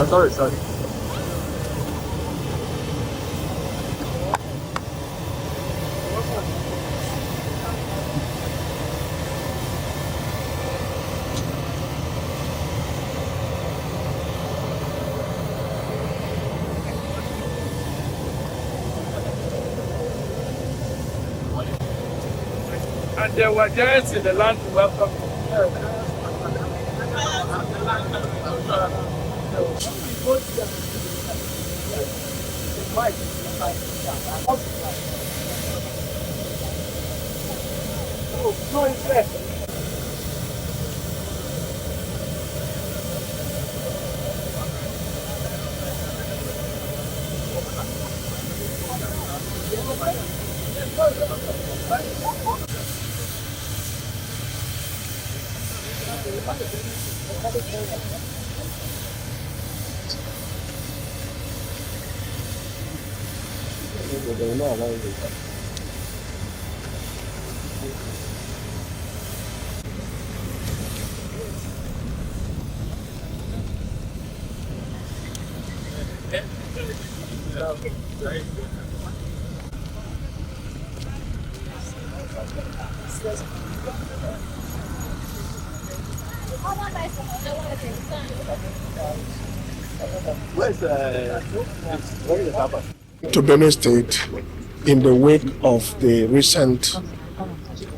Sorry. And there were giants in the land to welcome him. No, it's there. To Benue State in the wake of the recent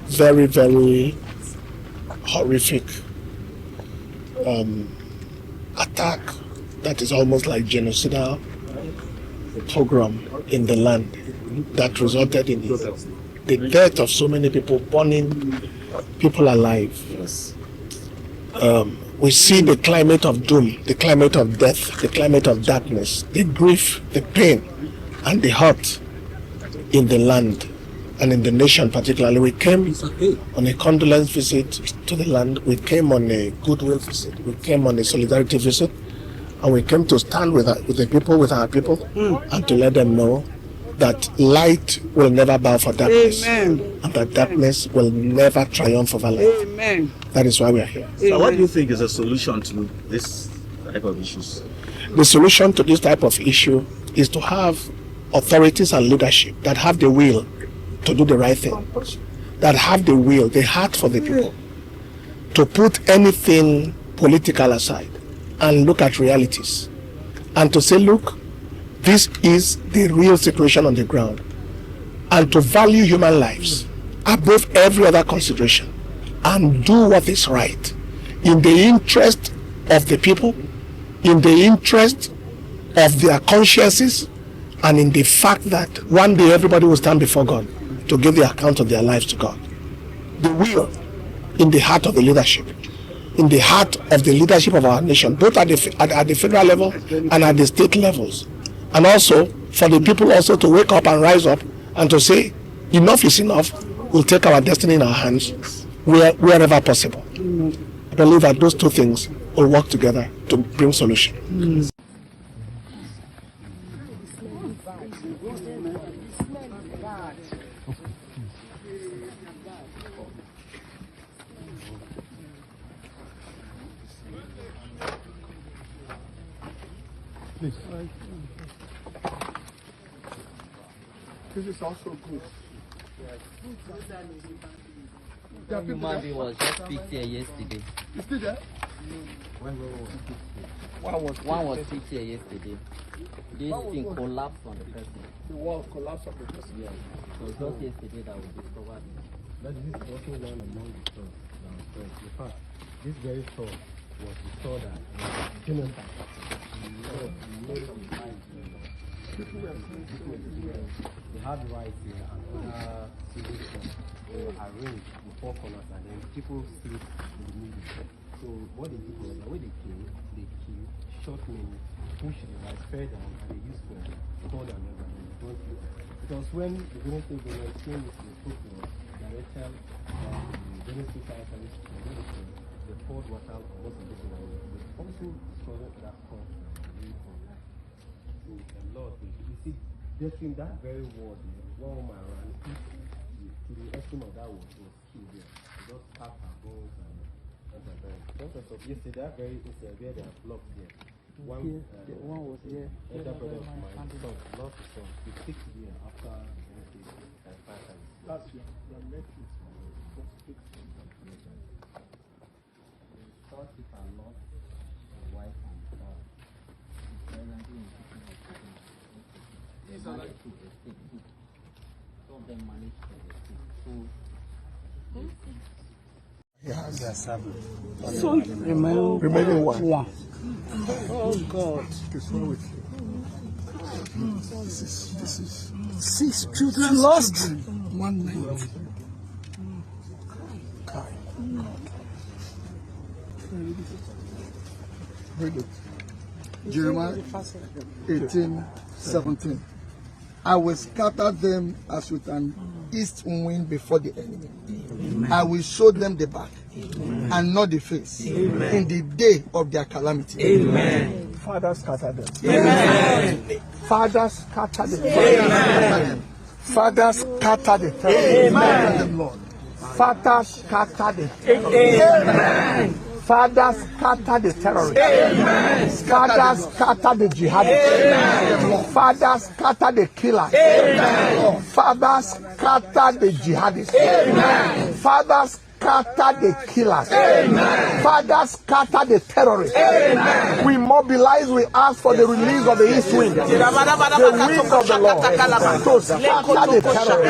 very, very horrific attack that is almost like genocidal pogrom in the land that resulted in the death of so many people, burning people alive. We see the climate of doom, the climate of death, the climate of darkness, the grief, the pain, and the hurt in the land and in the nation particularly. We came on a condolence visit to the land. We came on a goodwill visit. We came on a solidarity visit. And we came to stand with the people, with our people, and to let them know that light will never bow for darkness. Amen. And that darkness will never triumph over light. Amen. That is why we are here. So what do you think is a solution to this type of issues? The solution to this type of issue is to have authorities and leadership that have the will to do the right thing, that have the will, the heart for the people, to put anything political aside and look at realities, and to say, look, this is the real situation on the ground, and to value human lives above every other consideration, and do what is right in the interest of the people, in the interest of their consciences, and in the fact that one day everybody will stand before God to give the account of their lives to God. The will in the heart of the leadership, in the heart of the leadership of our nation, both at the federal level and at the state levels. And also for the people also to wake up and rise up and to say, enough is enough, we'll take our destiny in our hands wherever possible. I believe that those two things will work together to bring solution. Please. This is also good. One human being was just picked here yesterday. You still there? One was picked here yesterday. This thing collapsed on the person. The wall collapsed on the person. Yeah. So it was just yesterday that we discovered it. That is also one among the stores downstairs. In fact, this very store was the store that genocide. They had rights here and other civil stores. They were arranged in four corners and then people sleep in the middle. So what they did was, the way they killed, shot men, pushed the rice fair down, and they used for sword and everything. Because when the Benue State government came with the football, director the Benue State Fire Service, the Ford water was in this one. They also struggled that cause a lot. You see, just in that very ward, one woman around, to the estimate of that was still there. They just packed her bones and everything. Yesterday, that very where they are blocked there. One was here. Elder brother of mine, son, lost his son. He 6 years after the five. That's your nephew. Shopkeeper lost a wife and child. Presently in they managed to escape too. Some of them managed to escape. So Remaining one. Oh God. What's wrong with you? This is 6 children lost. 1 night. Read it. Jeremiah 18:17. I will scatter them as with an east wind before the enemy. I will show them the back and not the face in the day of their calamity. Amen. Father, scatter them. Amen. Father, scatter them. Amen. Father, scatter the terrorists. Amen. Lord. Father, scatter the terrorists. Amen. Father, scatter the terrorists. Amen. Father, scatter the jihadists. Amen. Father, scatter the killers. Amen. Father, scatter the jihadists. Amen. Father, scatter the killers. Amen. Father, scatter the terrorists. Amen. We mobilize, we ask for the release of the east wind. The wind of the Lord to scatter the terrorists, to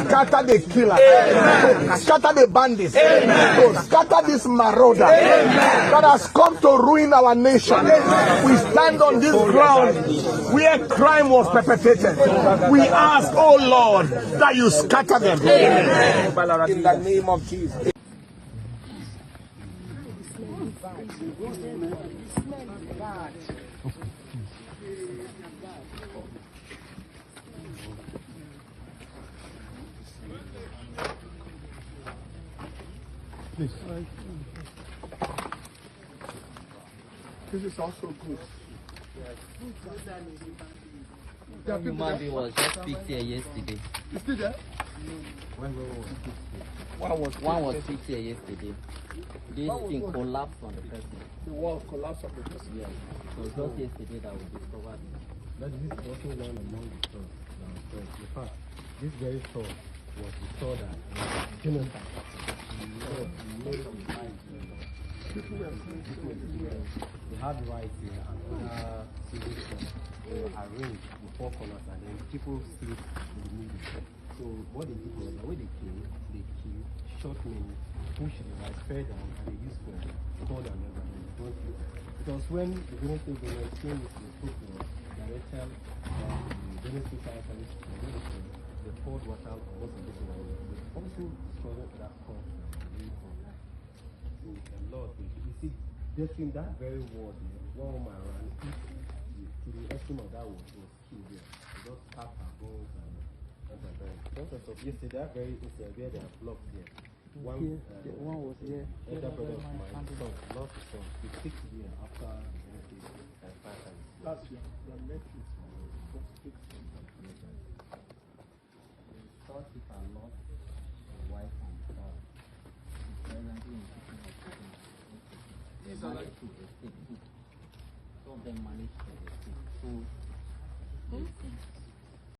scatter the killers, to scatter the bandits, to scatter this marauder that has come to ruin our nation. We stand on this ground where crime was perpetrated. We ask, oh Lord, that you scatter them. Amen. In the name of Jesus. Please. This is also good. One human being was just picked here yesterday. You see that? One was picked here yesterday. This thing collapsed on the person. The wall collapsed on the person. Yes. So it was just yesterday that we discovered it. That is walking down among the stores downstairs. In fact, this very store was the store that genocide. They had rights here and other civil they were arranged in 4 corners and then people sleep in the middle. So what they did was the way they came, they killed, shot many, pushed the rice, fell down, and they used for cord and everything. Because when the Benue State government came with the football, director the Benue State Fire Service, the poured water on most of this one. They also struggled with that cause a lot. You see, just in that very ward, one woman ran to the estimate of that was killed there. They just tapped her bones and yesterday, that very incident where they are blocked there. One was here. Elder brother of mine, son, lost his son. He 6 years after the five. That's your nephew. Shopkeeper lost a wife and child. Presently in they managed to escape too. Some of them managed to escape. So